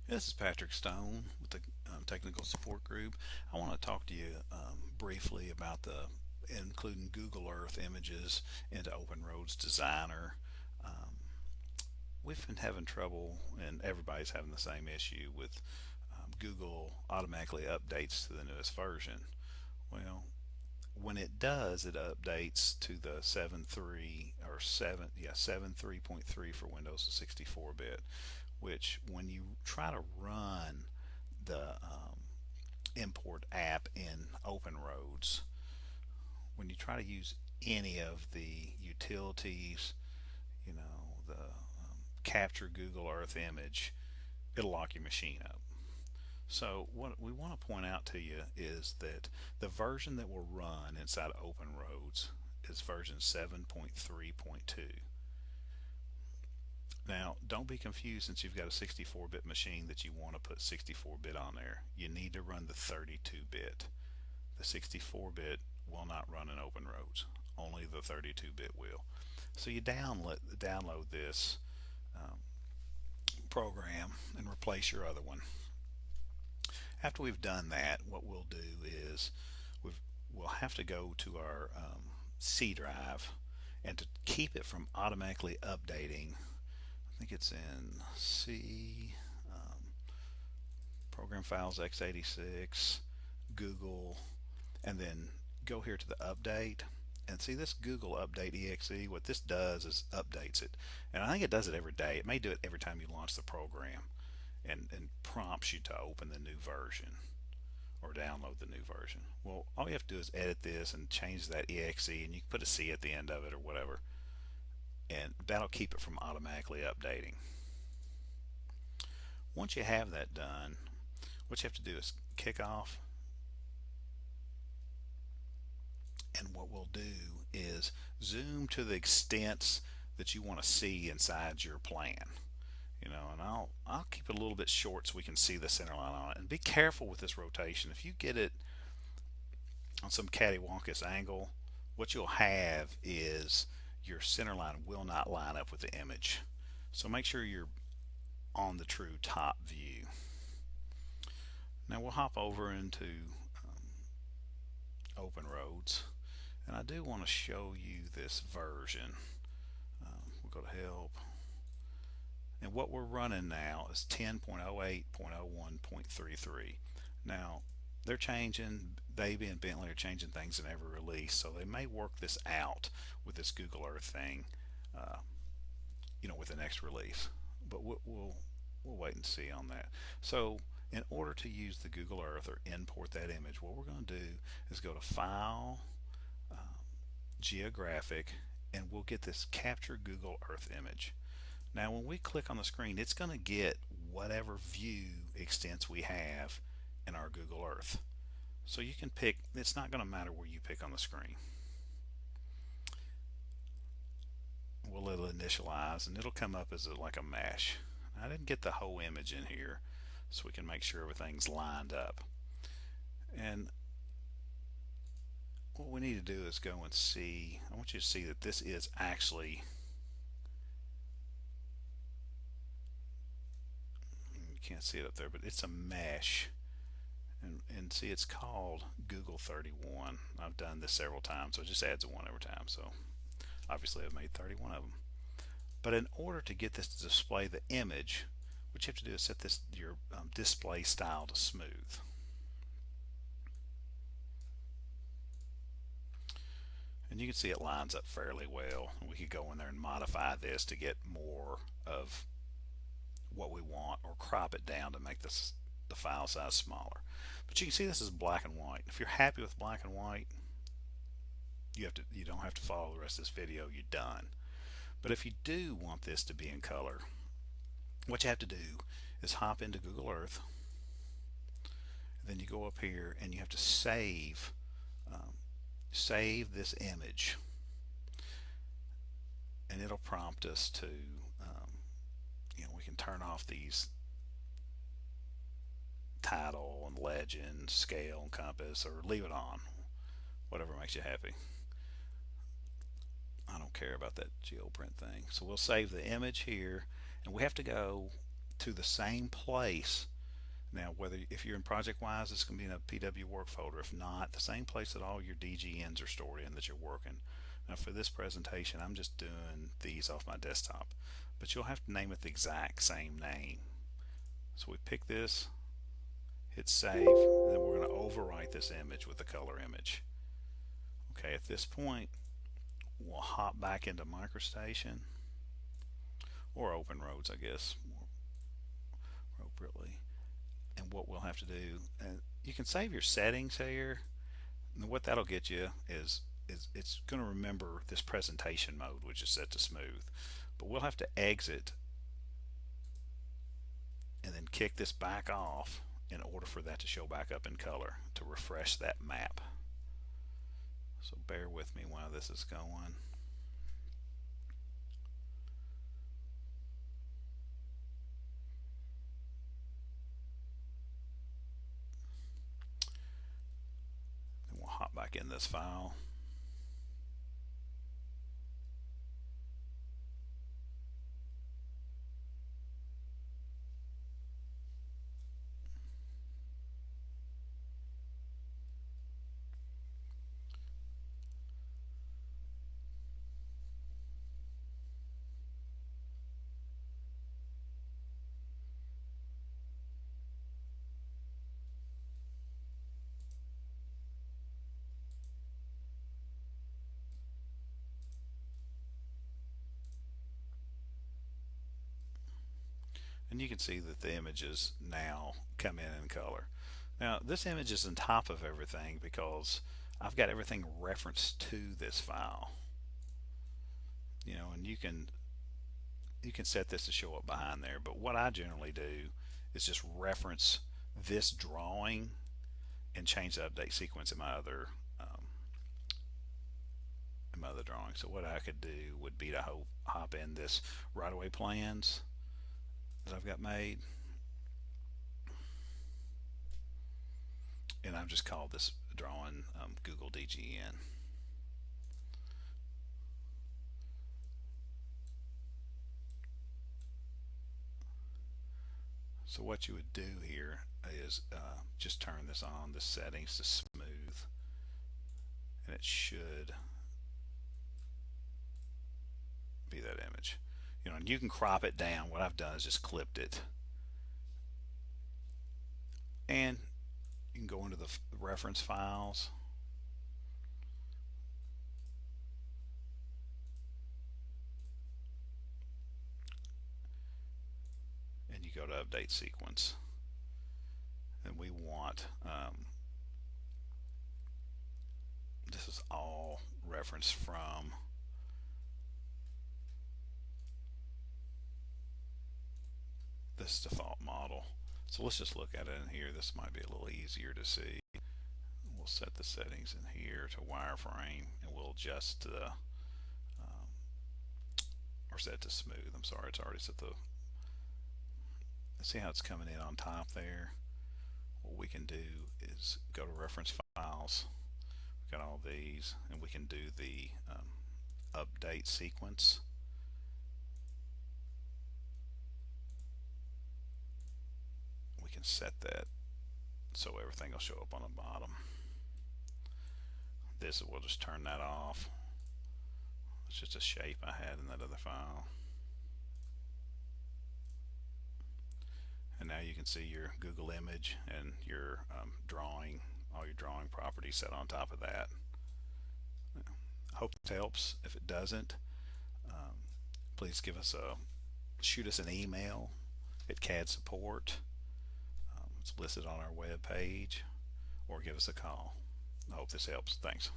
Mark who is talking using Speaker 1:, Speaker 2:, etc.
Speaker 1: This is Patrick Stone with the Technical Support Group. I want to talk to you briefly about the including Google Earth images into OpenRoads Designer. Um, we've been having trouble, and everybody's having the same issue with Google automatically updates to the newest version. Well, when it does, it updates to the 7.3 or 7.3.3 for Windows 64-bit, which when you try to run the import app in OpenRoads, when you try to use any of the utilities, the capture Google Earth image, it'll lock your machine up. So what we want to point out to you is that the version that will run inside of OpenRoads is version 7.3.2. Now, don't be confused since you've got a 64-bit machine that you want to put 64-bit on there. You need to run the 32-bit. The 64-bit will not run in OpenRoads. Only the 32-bit will. So you download this um, program and replace your other one. After we've done that, what we'll do is we'll have to go to our C drive, and to keep it from automatically updating, I think it's in C, Program Files x86, Google, and then go here to the update. And see this Google Update exe, what this does is updates it. And I think it does it every day. It may do it every time you launch the program and prompts you to open the new version or download the new version. Well, all you have to do is edit this and change that exe, and you can put a C at the end of it or whatever, and that'll keep it from automatically updating. Once you have that done, what you have to do is kick off, and what we'll do is zoom to the extents that you want to see inside your plan. And I'll keep it a little bit short so we can see the center line on it. And be careful with this rotation. If you get it on some cattywampus angle, what you'll have is your center line will not line up with the image. So make sure you're on the true top view. Now we'll hop over into OpenRoads, and I do want to show you this version. We'll go to Help, and what we're running now is 10.08.01.33. Now they're changing, Baby and Bentley are changing things in every release, so they may work this out with this Google Earth thing, uh, with the next release. But we'll wait and see on that. So in order to use the Google Earth or import that image, what we're going to do is go to File, Geographic, and we'll get this Capture Google Earth image. Now when we click on the screen, it's going to get whatever view extents we have in our Google Earth. So you can pick, it's not going to matter where you pick on the screen. We'll let it initialize, and it'll come up as like a mesh. I didn't get the whole image in here, so we can make sure everything's lined up. And what we need to do is go and see, I want you to see that this is actually, you can't see it up there, but it's a mesh. And see, it's called Google 31. I've done this several times, so it just adds a one every time. So obviously I've made 31 of them. But in order to get this to display the image, what you have to do is set this your display style to smooth. And you can see it lines up fairly well. We could go in there and modify this to get more of what we want, or crop it down to make the file size smaller. But you can see this is black and white. If you're happy with black and white, you don't have to follow the rest of this video. You're done. But if you do want this to be in color, what you have to do is hop into Google Earth, then you go up here and you have to save this image, and it'll prompt us to we can turn off these title and legend, scale and compass, or leave it on, whatever makes you happy. I don't care about that geoprint thing. So we'll save the image here, and we have to go to the same place. Now, whether if you're in Project Wise, it's going to be in a PW work folder. If not, the same place that all your DGNs are stored in that you're working. Now, for this presentation, I'm just doing these off my desktop, but you'll have to name it the exact same name. So we pick this, hit save, and then we're going to overwrite this image with the color image. Okay, at this point, we'll hop back into MicroStation, or OpenRoads, I guess, more appropriately. And what we'll have to do, and you can save your settings here. And what that'll get you is it's going to remember this presentation mode, which is set to smooth. But we'll have to exit and then kick this back off in order for that to show back up in color to refresh that map. So bear with me while this is going. Then we'll hop back in this file. And you can see that the images now come in color. Now this image is on top of everything because I've got everything referenced to this file. And you can set this to show up behind there, but what I generally do is just reference this drawing and change the update sequence in my other drawing. So what I could do would be to hop in this right-of-way plans that I've got made, and I've just called this drawing Google DGN. So what you would do here is just turn this on, the settings to smooth, and it should be that image. And you can crop it down. What I've done is just clipped it, and you can go into the reference files, and you go to update sequence, and we want this is all reference from this default model. So let's just look at it in here. This might be a little easier to see. We'll set the settings in here to wireframe, and we'll adjust the or set to smooth. I'm sorry, it's already set the. See how it's coming in on top there? What we can do is go to reference files. We've got all these, and we can do the update sequence. We can set that so everything will show up on the bottom. This, we'll just turn that off. It's just a shape I had in that other file. And now you can see your Google image and your drawing, all your drawing properties set on top of that. I hope this helps. If it doesn't, please shoot us an email at CAD support. It's listed on our web page, or give us a call. I hope this helps. Thanks.